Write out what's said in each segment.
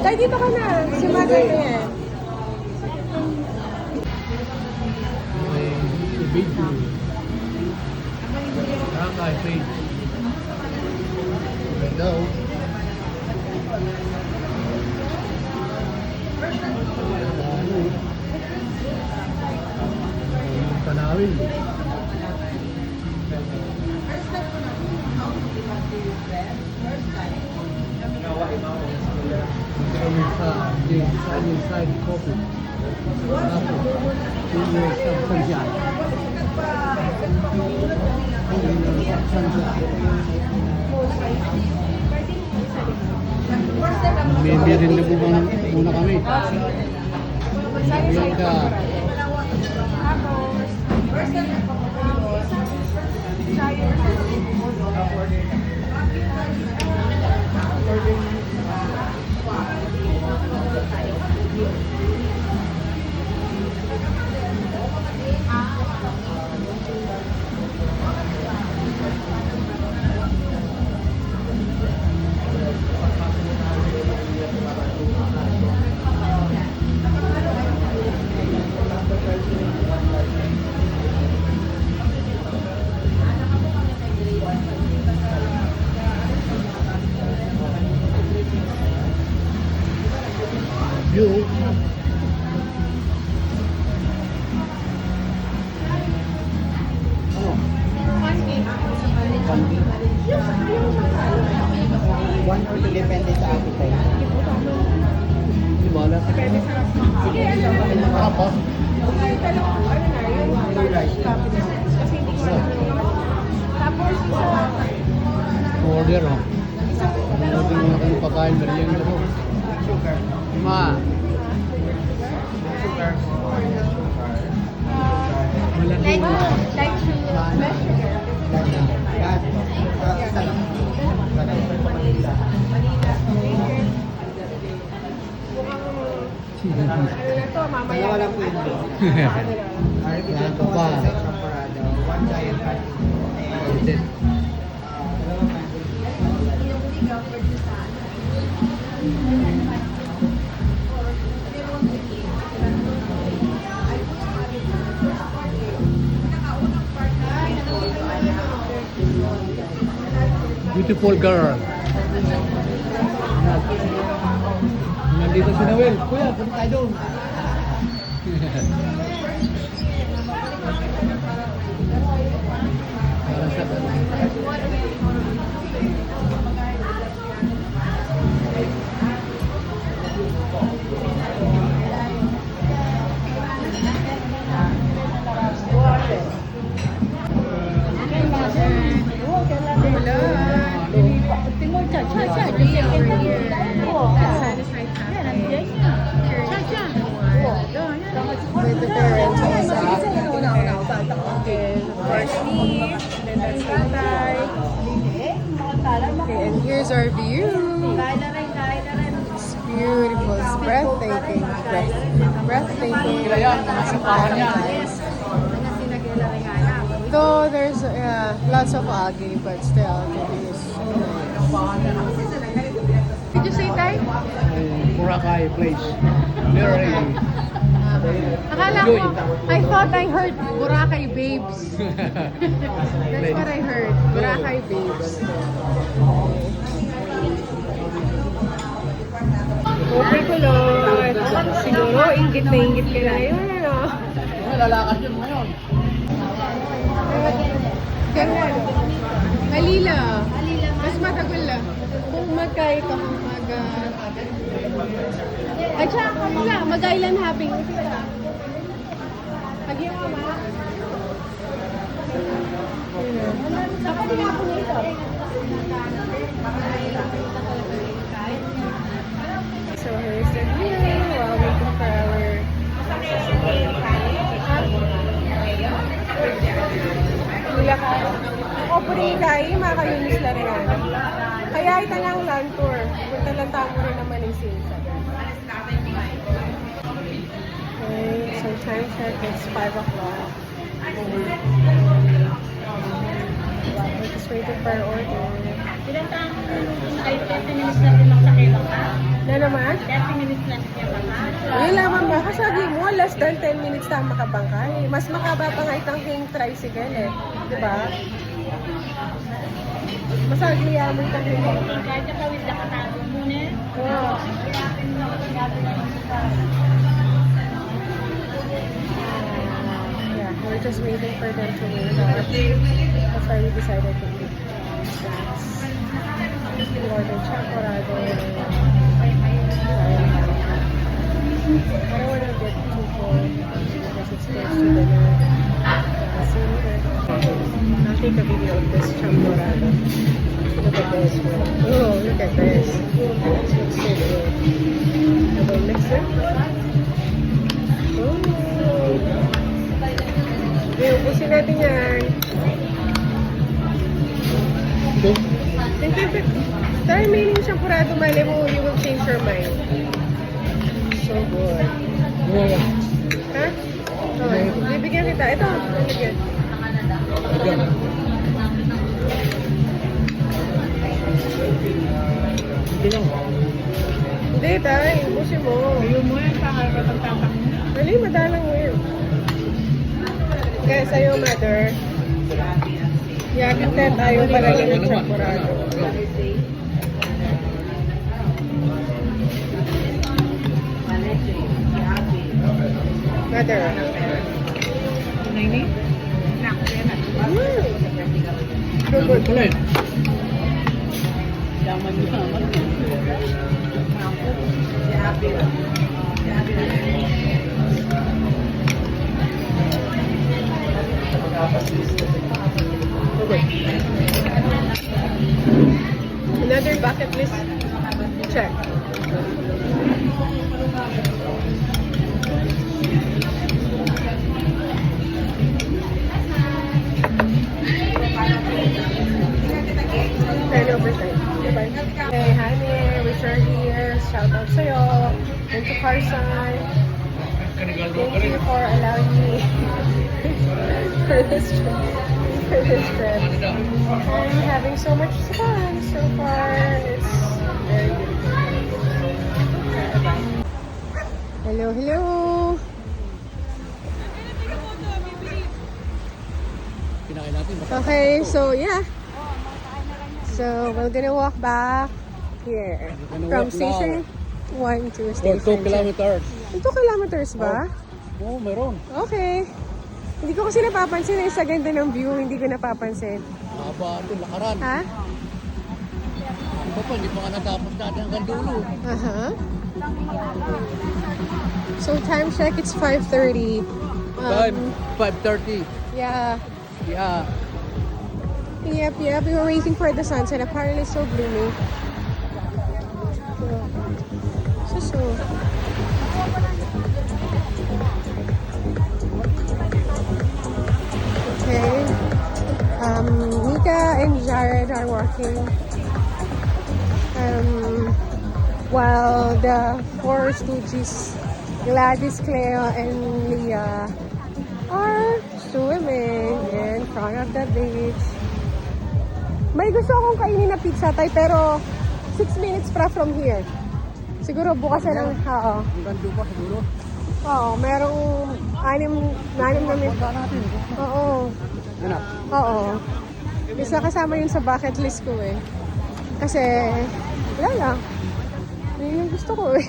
Tay, dito ka na. Si Mother na yan. Hello. Panawin. Inside coffee. May rin na muna kami. Merienda. View. One or two depende sa appetite. Di ba? Pwede sa... Sige, ano na. Tapos, Yung talong, ano na, yung rice combination. Kasi hindi ko na. Tapos sa... order oh. Order muna kami pagkain, merienda ho. Sugar. Ma, Sugar. Like sugar, less sugar. Yan. Isa lang. Ano na to, mamaya. Dalawa lang po yun. Yan Article pa pa. sa Chaparado. One giant patty. Ulit. Dalawang patty. Beautiful girl. Nandito si Noel. Kuya, punta tayo doon. Para sa With the parents also. And of course me. And then that's Tatay. Okay, and here's our view. It's beautiful. It's breathtaking. Breathtaking. Though there's lots of algae, but still, it is so nice. Did you say Tay? Boracay place. Very Akala ko, I thought I heard Boracay Babes. That's what I heard. Boracay Babes. Okay, kulot. Siguro, ingit na ingit ka na yun, ano? lalakad yun ngayon. Ganun. Halila. Mas matagal lang. Kung magkaya ka, At siya, wala, mag-island hopping. Pag-iwa, ma. Dapat din ako nito. So here's the view while waiting for our... Hila ka. Ako po rin kayo, makakayunis lang rin. Kaya ito lang land tour. Punta lang tamo rin naman yung Sinsa. Okay, so time check is 5 o'clock. We're just waiting for our order. Ilan taong ay 30 minutes natin magsakay lang ka? Na naman? 30 minutes lang siya baka. Yun lamang ba? Kasabi mo, less than 10 minutes tayo makabangkay. Mas makaba pa nga itang king tricycle eh. Diba? Masagli mo itang king. Kahit nakawid na katago muna. Oo. Yeah, we're just waiting for them to move out. That's why we decided to eat snacks. We ordered chacorado. I don't want to get too full because it's close to dinner. See you later. I'll take a video of this chacorado. Look at this one. Oh, look at this. This looks so good. A little mixer. Oh. Okay, ubusin natin yan. Ito? The remaining champurado, mali mo, you will change your mind. So good. Oo. Ha? Okay, bibigyan kita. Ito, bibigyan. Diyan. Hindi lang. Hindi, tayo. Ubusin mo. Ayaw mo yan, pagtatak mo. Mali, madalang mo yun. Kaya sa'yo, mother. Yakin tayo palagi ng champurado. Mother. Nini? Nak, yan na. So good. Wala eh. Daman mo naman. Okay. Another bucket list check. Hey, honey, wish you're here. Shout out sa'yo. And to Carson. Thank you for allowing me for this trip. I'm having so much fun so far. It's very beautiful. Hello, hello. Kinain natin. Okay, so yeah. So we're gonna walk back here from station 1 to For station 2 kilometers. 2 kilometers ba? Oo, meron. Okay. Hindi ko kasi napapansin eh, sa ganda ng view, hindi ko napapansin. Haba ito, lakaran. Ha? Ano pa, hindi pa nga natapos natin hanggang dulo. Uh-huh. So time check, it's 5:30. Time, 5:30. Yeah. Yeah. Yep. We were waiting for the sunset. Apparently it's so gloomy. So. Okay. Mika and Jared are working. While the four Stooges, Gladys, Cleo, and Leah are swimming in front of the beach. May gusto akong kainin na pizza tay, pero 6 minutes pa from here. Siguro bukas na lang. Oo. Hanggang dulo pa siguro. Oo, merong 6 na minutes. Punta natin. Oo. Anak. Oo. Isa kasama yun sa bucket list ko eh. Kasi, wala lang. Yun yung gusto ko eh.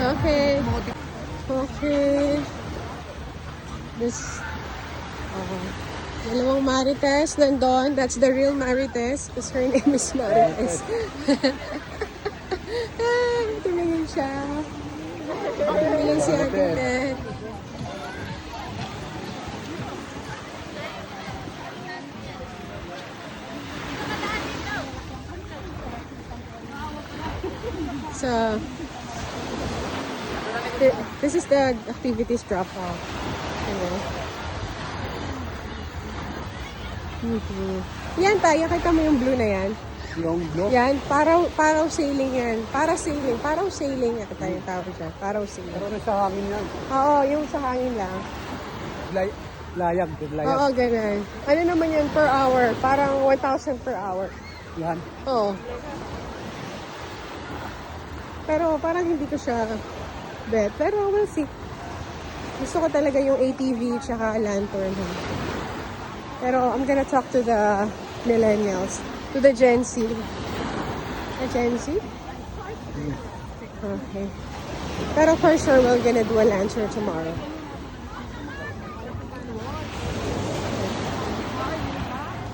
Okay. Okay. This, dalawang Marites nandun. That's the real Marites. Because her name is Marites. Tumingin siya. Tumingin si Ate Ted. So, this is the activities drop off. Yan tayo, kita mo yung blue na yan. Yung blue. Yan, paraw sailing yan. Paraw sailing. Ito tayo tawag dyan. Paraw sailing. Pero sa hangin yan. Oo, yung sa hangin lang. Layag. Oo, ganun. Ano naman yan per hour? Parang 1,000 per hour. Yan. Oo. Pero parang hindi ko siya bet. Pero we'll see. Gusto ko talaga yung ATV tsaka lantern. Pero I'm gonna talk to the millennials. To the Gen Z. The Gen Z? Okay. Pero for sure, we're gonna do a lantern tomorrow.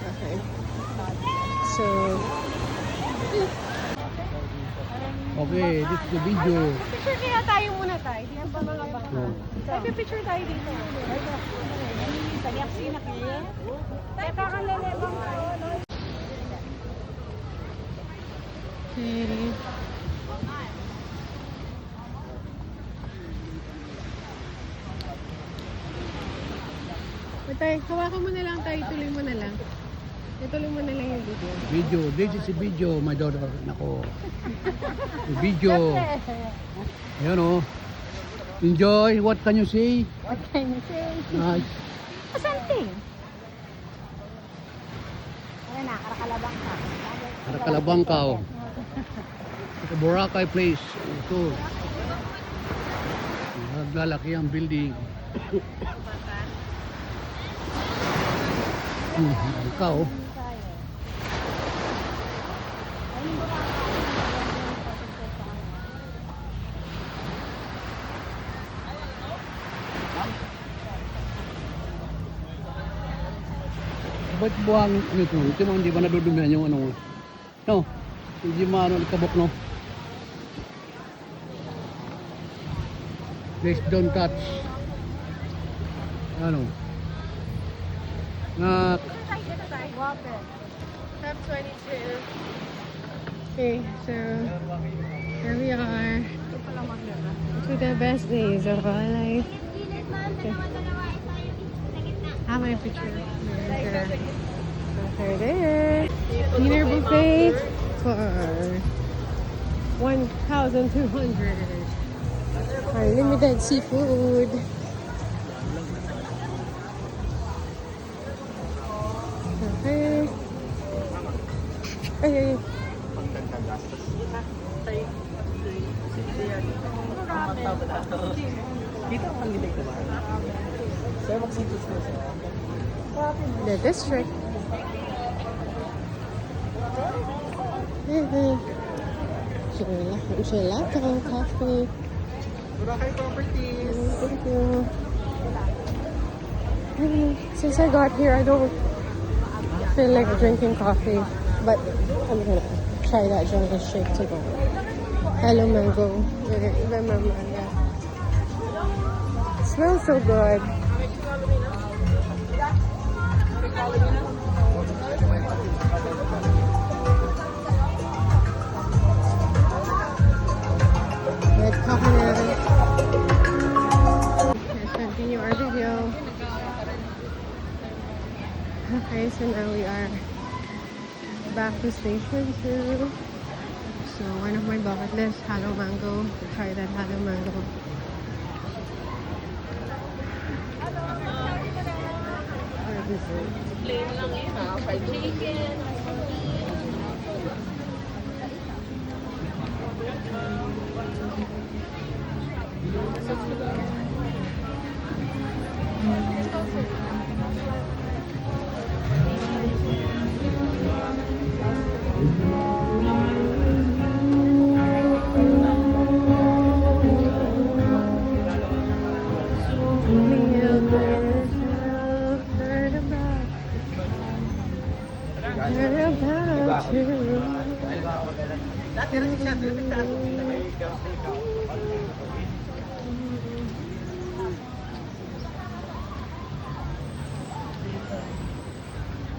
Okay. So, Okay, this is the video. picture kaya tayo muna tayo. Dito ba mga baka? Oh. Ay, picture tayo dito. Sagyak sinak niya. Teka ka lelebang ko. Okay. Tay, hawakan mo na lang tayo. Ituloy mo na lang. Ituloy mo na lang yung video. Video, this is a video, my daughter. Nako. A video. Ayan o. Enjoy. What can you say? What can you say? Nice. Something. Ano na, karakalabang ka. Karakalabang ka o. Sa Boracay Place. Ito. Naglalaki ang building. Ikaw. Ba't buhang ito? Ito mo hindi ba nadudumihan yung ano? No. Hindi maano kabok no. Please don't touch. Ano? Na Top 22. Okay, so here we are. To the best days of our life. Okay. My picture. Okay, there. Dinner buffet for 1,200. Unlimited seafood. Okay. Ay, ay, ay. Dito ang panggilig ko ba? Sir, magsitos na siya. The district. Gelato, coffee. Boracay Properties. Thank you. Since I got here, I don't feel like drinking coffee, but I'm gonna try that jungle shake to go. Hello mango. Remember, yeah. It smells so good. Red coconut. Let's continue our video. Okay, so now we are back to station 2. So one of my bucket list, halo mango. To try that halo mango. Or dessert. Plain lang eh, ha? Fried chicken.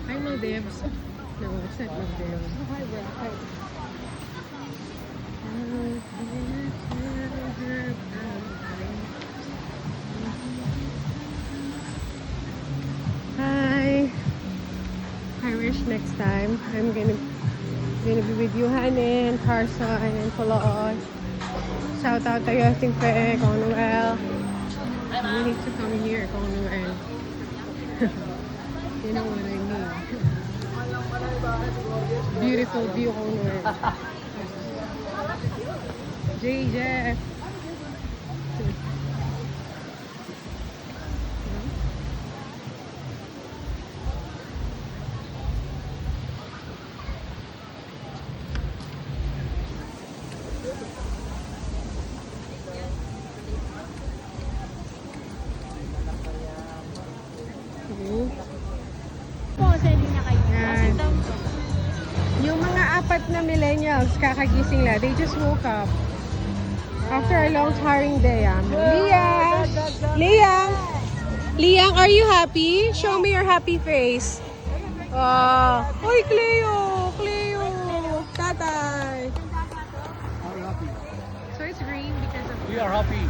Hi, Maldives. No, it's not Maldives. Hi, bro. Hi. Hi. I wish next time I'm gonna be with you, Hanin, Carson, and Colon. Shout out to you, Tingpe, Kong Noel. You need to come here, Kong Noel. You know what I mean. Beautiful view, Kong Noel. JJ. Po, sa linya kayo. Yan. Sit down po. Yung mga apat na millennials, kakagising lang. They just woke up. After a long tiring day. Liang! Liang! Liang, are you happy? Show me your happy face. Oy, Cleo! Cleo! Tatay! Are you happy? So it's green because of... We are happy.